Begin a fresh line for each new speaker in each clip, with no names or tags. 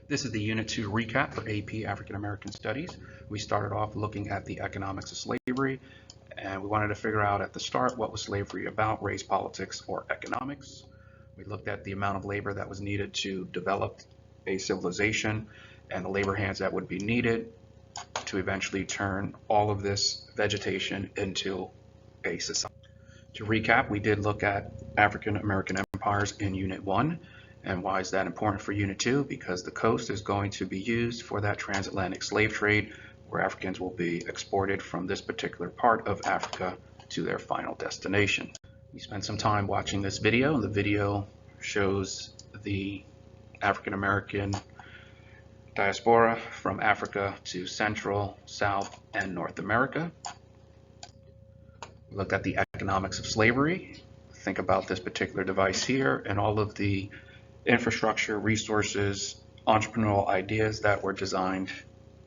This is the Unit 2 recap for AP African American Studies. We started off looking at the economics of slavery, and we wanted to figure out at the start what was slavery about, race, politics, or economics. We looked at the amount of labor that was needed to develop a civilization and the labor hands that would be needed to eventually turn all of this vegetation into a society. To recap, we did look at African American empires in Unit 1. And why is that important for Unit 2? Because the coast is going to be used for that transatlantic slave trade where Africans will be exported from this particular part of Africa to their final destination. We spent some time watching this video, and the video shows the African American diaspora from Africa to Central, South, and North America. We looked at the economics of slavery. Think about this particular device here and all of the infrastructure, resources, entrepreneurial ideas that were designed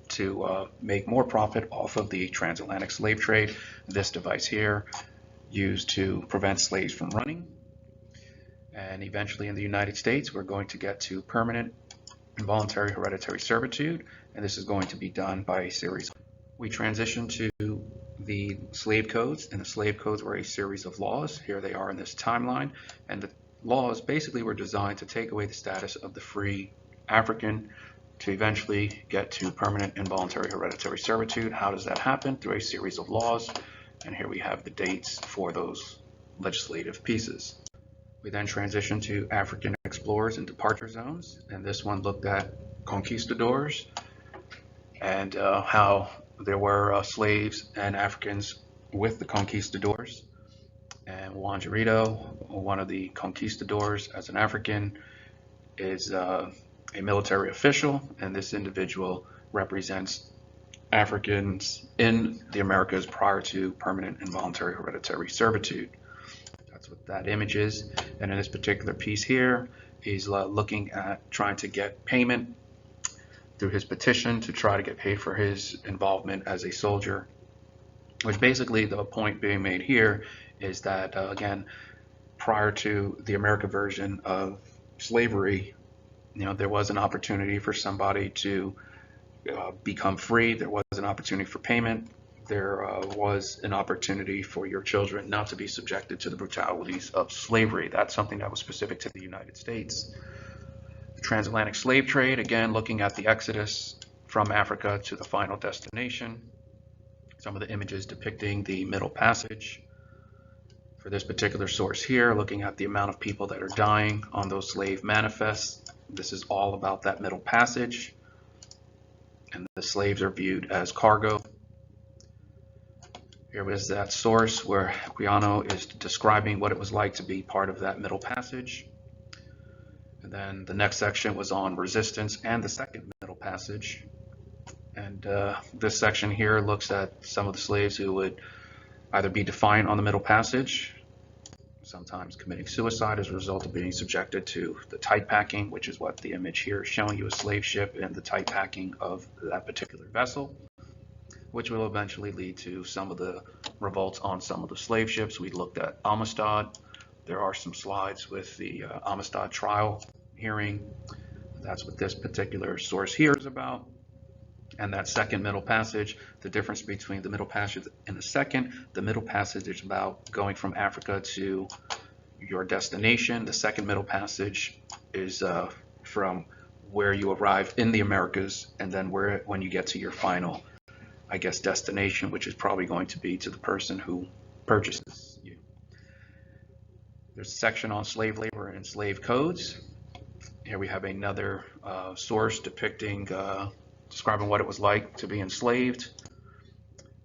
to make more profit off of the transatlantic slave trade. This device here used to prevent slaves from running. And eventually in the United States, we're going to get to permanent involuntary hereditary servitude, and this is going to be done by a series. We transition to the slave codes, and the slave codes were a series of laws. Here they are in this timeline, and the laws basically were designed to take away the status of the free African to eventually get to permanent involuntary hereditary servitude. How does that happen? Through a series of laws, and here we have the dates for those legislative pieces. We then transition to African explorers and departure zones, and this one looked at conquistadors and how there were slaves and Africans with the conquistadors. And Juan Jarito, one of the conquistadors as an African, is a military official, and this individual represents Africans in the Americas prior to permanent involuntary hereditary servitude. That's what that image is. And in this particular piece here, he's looking at trying to get payment through his petition to try to get paid for his involvement as a soldier, which basically the point being made here is that, again, prior to the American version of slavery, there was an opportunity for somebody to become free. There was an opportunity for payment. There was an opportunity for your children not to be subjected to the brutalities of slavery. That's something that was specific to the United States. The transatlantic slave trade, again, looking at the exodus from Africa to the final destination. Some of the images depicting the Middle Passage. For this particular source here, looking at the amount of people that are dying on those slave manifests, this is all about that Middle Passage, and the slaves are viewed as cargo. Here is that source where Quijano is describing what it was like to be part of that Middle Passage. And then the next section was on resistance and the second Middle Passage. And this section here looks at some of the slaves who would either be defiant on the Middle Passage, sometimes committing suicide as a result of being subjected to the tight packing, which is what the image here is showing you, a slave ship and the tight packing of that particular vessel, which will eventually lead to some of the revolts on some of the slave ships. We looked at Amistad. There are some slides with the Amistad trial hearing. That's what this particular source here is about. And that second Middle Passage, the difference between the Middle Passage and the Middle Passage is about going from Africa to your destination. The second Middle Passage is from where you arrive in the Americas, and then when you get to your final, destination, which is probably going to be to the person who purchases you. There's a section on slave labor and slave codes. Here we have another source depicting describing what it was like to be enslaved.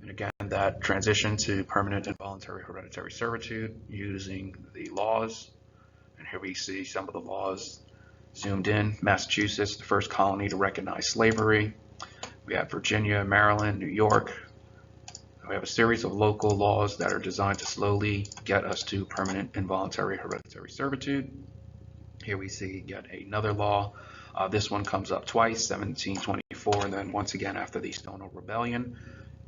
And again, that transition to permanent involuntary hereditary servitude using the laws. And here we see some of the laws zoomed in. Massachusetts, the first colony to recognize slavery. We have Virginia, Maryland, New York. We have a series of local laws that are designed to slowly get us to permanent involuntary hereditary servitude. Here we see yet another law. This one comes up twice, 1724, and then once again after the Stonewall Rebellion.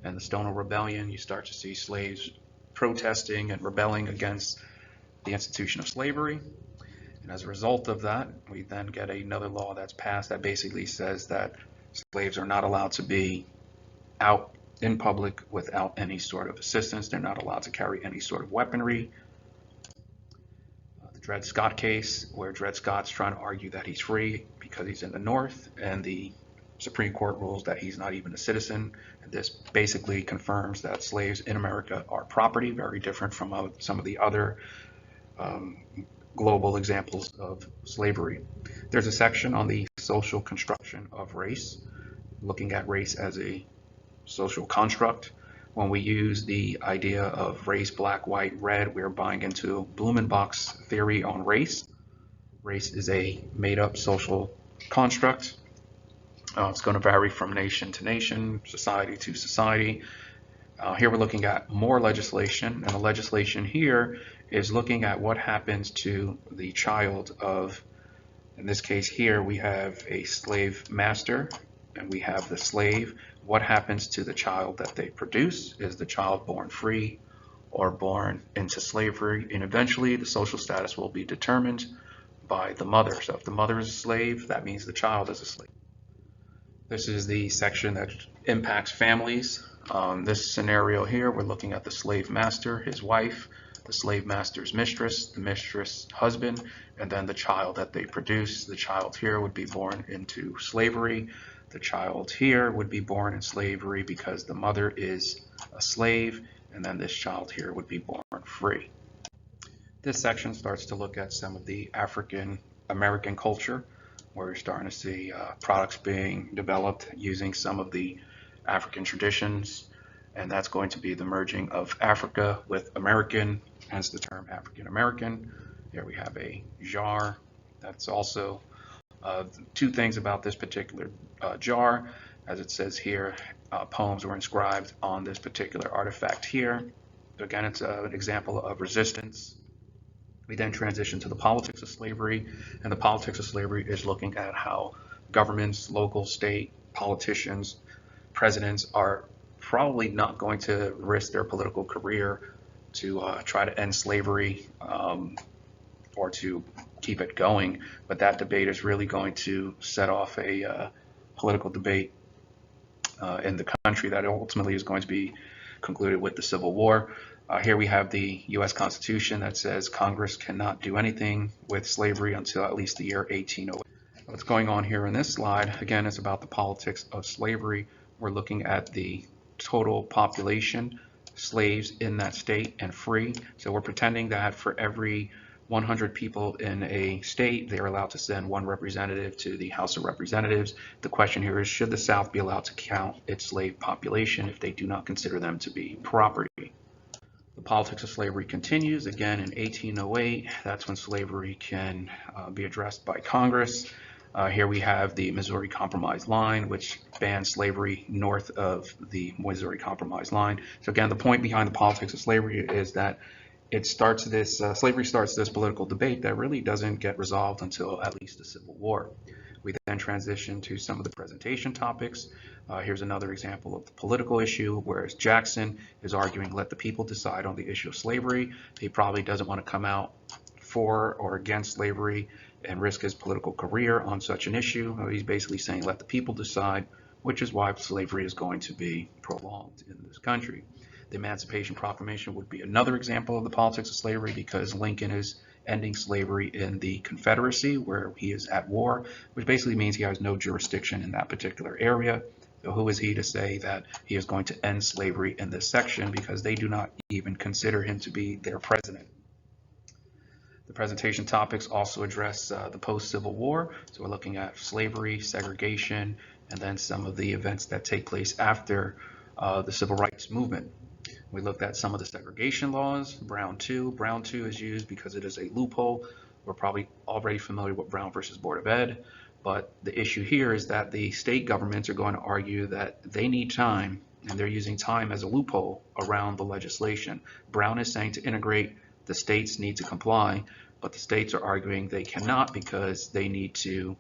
And the Stonewall Rebellion, you start to see slaves protesting and rebelling against the institution of slavery. And as a result of that, we then get another law that's passed that basically says that slaves are not allowed to be out in public without any sort of assistance. They're not allowed to carry any sort of weaponry. The Dred Scott case, where Dred Scott's trying to argue that he's free because he's in the North, and the Supreme Court rules that he's not even a citizen. And this basically confirms that slaves in America are property, very different from some of the other global examples of slavery. There's a section on the social construction of race, looking at race as a social construct. When we use the idea of race, black, white, red, we're buying into Blumenbach's theory on race. Race is a made-up social construct. It's going to vary from nation to nation, society to society. Here we're looking at more legislation, and the legislation here is looking at what happens to the child of, in this case here, we have a slave master and we have the slave. What happens to the child that they produce? Is the child born free or born into slavery? And eventually the social status will be determined by the mother. So if the mother is a slave, that means the child is a slave. This is the section that impacts families. This scenario here, we're looking at the slave master, his wife, the slave master's mistress, the mistress' husband, and then the child that they produce. The child here would be born into slavery. The child here would be born in slavery because the mother is a slave, and then this child here would be born free. This section starts to look at some of the African American culture, where we're starting to see products being developed using some of the African traditions, and that's going to be the merging of Africa with American, hence the term African American. Here we have a jar. That's also two things about this particular jar. As it says here, poems were inscribed on this particular artifact here. Again, it's an example of resistance. We then transition to the politics of slavery, and the politics of slavery is looking at how governments, local, state, politicians, presidents are probably not going to risk their political career to try to end slavery or to keep it going, but that debate is really going to set off a political debate in the country that ultimately is going to be concluded with the Civil War. Here we have the U.S. Constitution that says Congress cannot do anything with slavery until at least the year 1808. What's going on here in this slide, again, is about the politics of slavery. We're looking at the total population, slaves in that state and free. So we're pretending that for every 100 people in a state, they are allowed to send one representative to the House of Representatives. The question here is, should the South be allowed to count its slave population if they do not consider them to be property? The politics of slavery continues. Again, in 1808, that's when slavery can be addressed by Congress. Here we have the Missouri Compromise line, which bans slavery north of the Missouri Compromise line. So again, the point behind the politics of slavery is that it starts this, slavery starts this political debate that really doesn't get resolved until at least the Civil War. We then transition to some of the presentation topics. Here's another example of the political issue, whereas Jackson is arguing, let the people decide on the issue of slavery. He probably doesn't want to come out for or against slavery and risk his political career on such an issue. He's basically saying, let the people decide, which is why slavery is going to be prolonged in this country. The Emancipation Proclamation would be another example of the politics of slavery, because Lincoln is ending slavery in the Confederacy, where he is at war, which basically means he has no jurisdiction in that particular area. So who is he to say that he is going to end slavery in this section, because they do not even consider him to be their president. The presentation topics also address the post-Civil War. So we're looking at slavery, segregation, and then some of the events that take place after the Civil Rights Movement. We looked at some of the segregation laws, Brown 2. Brown 2 is used because it is a loophole. We're probably already familiar with Brown versus Board of Ed, but the issue here is that the state governments are going to argue that they need time, and they're using time as a loophole around the legislation. Brown is saying to integrate, the states need to comply, but the states are arguing they cannot because they need to,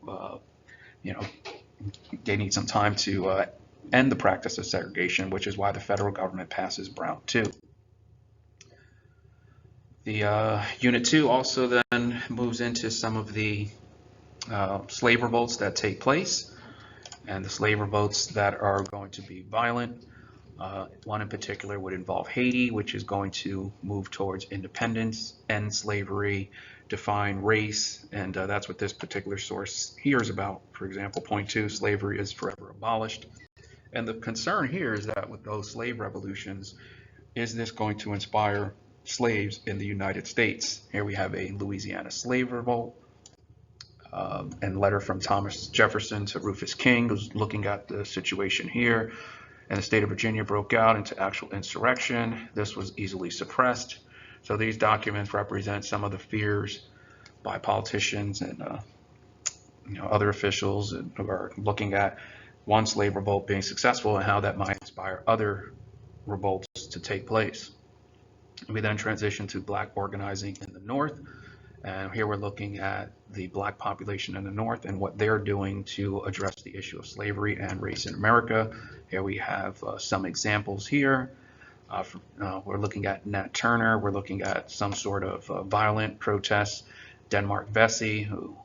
they need some time to end the practice of segregation, which is why the federal government passes Brown 2. The Unit 2 also then moves into some of the slave revolts that take place, and the slave revolts that are going to be violent. One in particular would involve Haiti, which is going to move towards independence, end slavery, define race, and that's what this particular source here is about. For example, point 2, slavery is forever abolished. And the concern here is that with those slave revolutions, is this going to inspire slaves in the United States? Here we have a Louisiana slave revolt, and letter from Thomas Jefferson to Rufus King, who's looking at the situation here. And the state of Virginia broke out into actual insurrection. This was easily suppressed. So these documents represent some of the fears by politicians and other officials who are looking at one slave revolt being successful and how that might inspire other revolts to take place. We then transition to Black organizing in the North. And here we're looking at the Black population in the North and what they're doing to address the issue of slavery and race in America. Here we have some examples here. We're looking at Nat Turner. We're looking at some sort of violent protests. Denmark Vesey, who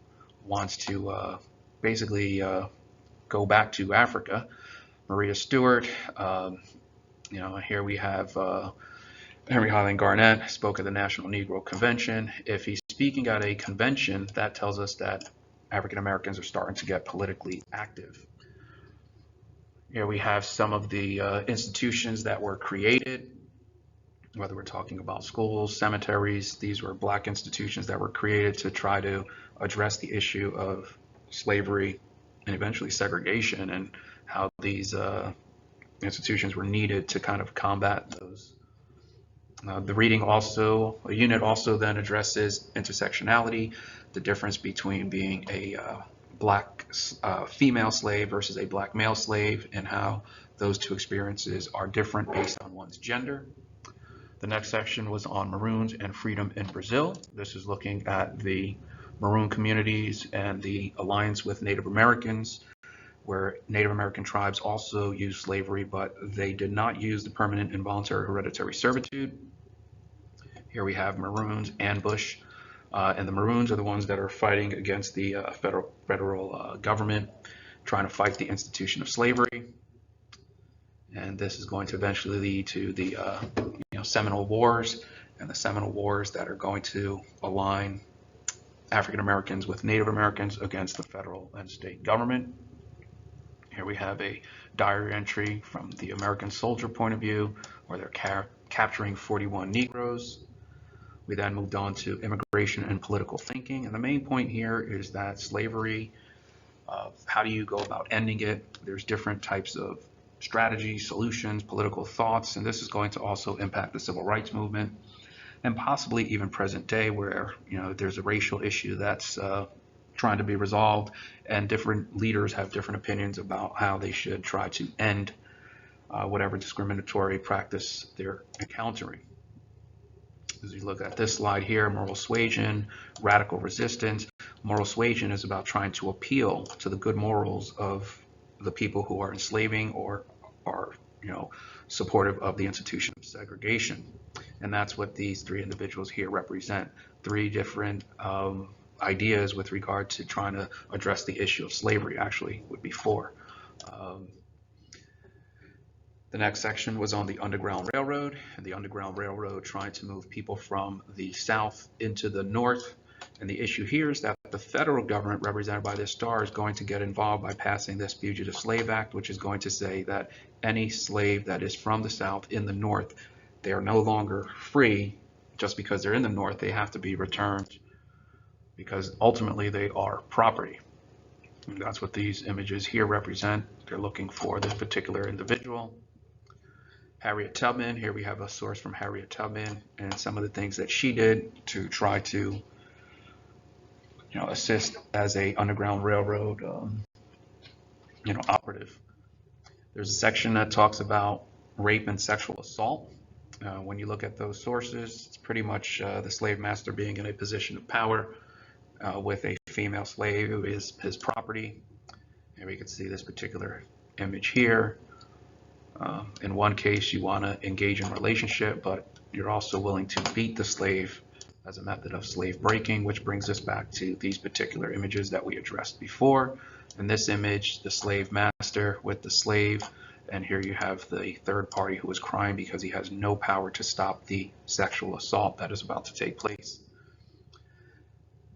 wants to basically go back to Africa. Maria Stewart. Here we have Henry Highland Garnett spoke at the National Negro Convention. If he's speaking at a convention, that tells us that African Americans are starting to get politically active. Here we have some of the institutions that were created, whether we're talking about schools, cemeteries. These were Black institutions that were created to try to address the issue of slavery and eventually segregation, and how these institutions were needed to kind of combat those. The reading also, a unit also then addresses intersectionality, the difference between being a Black female slave versus a Black male slave, and how those two experiences are different based on one's gender. The next section was on Maroons and freedom in Brazil. This is looking at the Maroon communities and the alliance with Native Americans, where Native American tribes also used slavery, but they did not use the permanent involuntary hereditary servitude. Here we have Maroons, ambush, and the Maroons are the ones that are fighting against the federal government, trying to fight the institution of slavery. And this is going to eventually lead to the Seminole Wars, and the Seminole Wars that are going to align African Americans with Native Americans against the federal and state government. Here we have a diary entry from the American soldier point of view, where they're capturing 41 Negroes. We then moved on to immigration and political thinking. And the main point here is that slavery, how do you go about ending it? There's different types of strategies, solutions, political thoughts, and this is going to also impact the civil rights movement, and possibly even present day, where there's a racial issue that's trying to be resolved, and different leaders have different opinions about how they should try to end whatever discriminatory practice they're encountering. As you look at this slide here, moral suasion, radical resistance. Moral suasion is about trying to appeal to the good morals of the people who are enslaving or are supportive of the institution of segregation. And that's what these three individuals here represent. Three different ideas with regard to trying to address the issue of slavery. Actually would be four. The next section was on the Underground Railroad, and the Underground Railroad trying to move people from the South into the North. And the issue here is that the federal government, represented by this star, is going to get involved by passing this Fugitive Slave Act, which is going to say that any slave that is from the South in the North, they are no longer free just because they're in the North. They have to be returned because ultimately they are property. And that's what these images here represent. They're looking for this particular individual. Harriet Tubman, here we have a source from Harriet Tubman and some of the things that she did to try to assist as a Underground Railroad operative. There's a section that talks about rape and sexual assault. When you look at those sources, it's pretty much the slave master being in a position of power with a female slave who is his property. And we can see this particular image here. In one case, you want to engage in a relationship, but you're also willing to beat the slave as a method of slave breaking, which brings us back to these particular images that we addressed before. In this image, the slave master with the slave, and here you have the third party who is crying because he has no power to stop the sexual assault that is about to take place.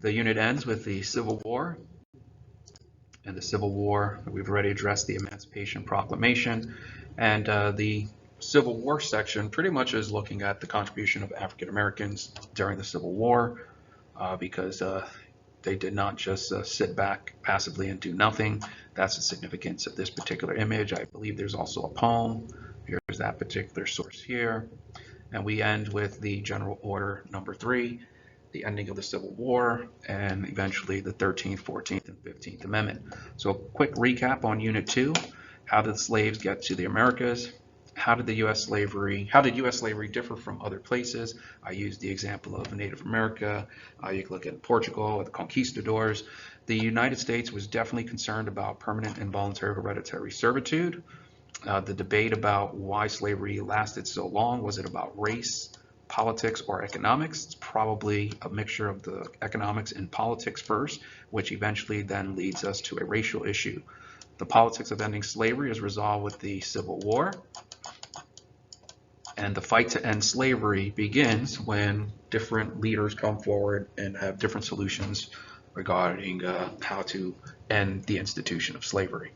The unit ends with the Civil War. And the Civil War, we've already addressed the Emancipation Proclamation, and the Civil War section pretty much is looking at the contribution of African Americans during the Civil War, because they did not just sit back passively and do nothing. That's the significance of this particular image. I believe there's also a poem. Here's that particular source here. And we end with the General Order number 3, the ending of the Civil War, and eventually the 13th, 14th, and 15th Amendment. So a quick recap on Unit 2. How did slaves get to the Americas? How did U.S. slavery differ from other places? I used the example of Native America. You can look at Portugal, at the conquistadors. The United States was definitely concerned about permanent involuntary hereditary servitude. The debate about why slavery lasted so long, was it about race, politics, or economics? It's probably a mixture of the economics and politics first, which eventually then leads us to a racial issue. The politics of ending slavery is resolved with the Civil War, and the fight to end slavery begins when different leaders come forward and have different solutions regarding how to end the institution of slavery.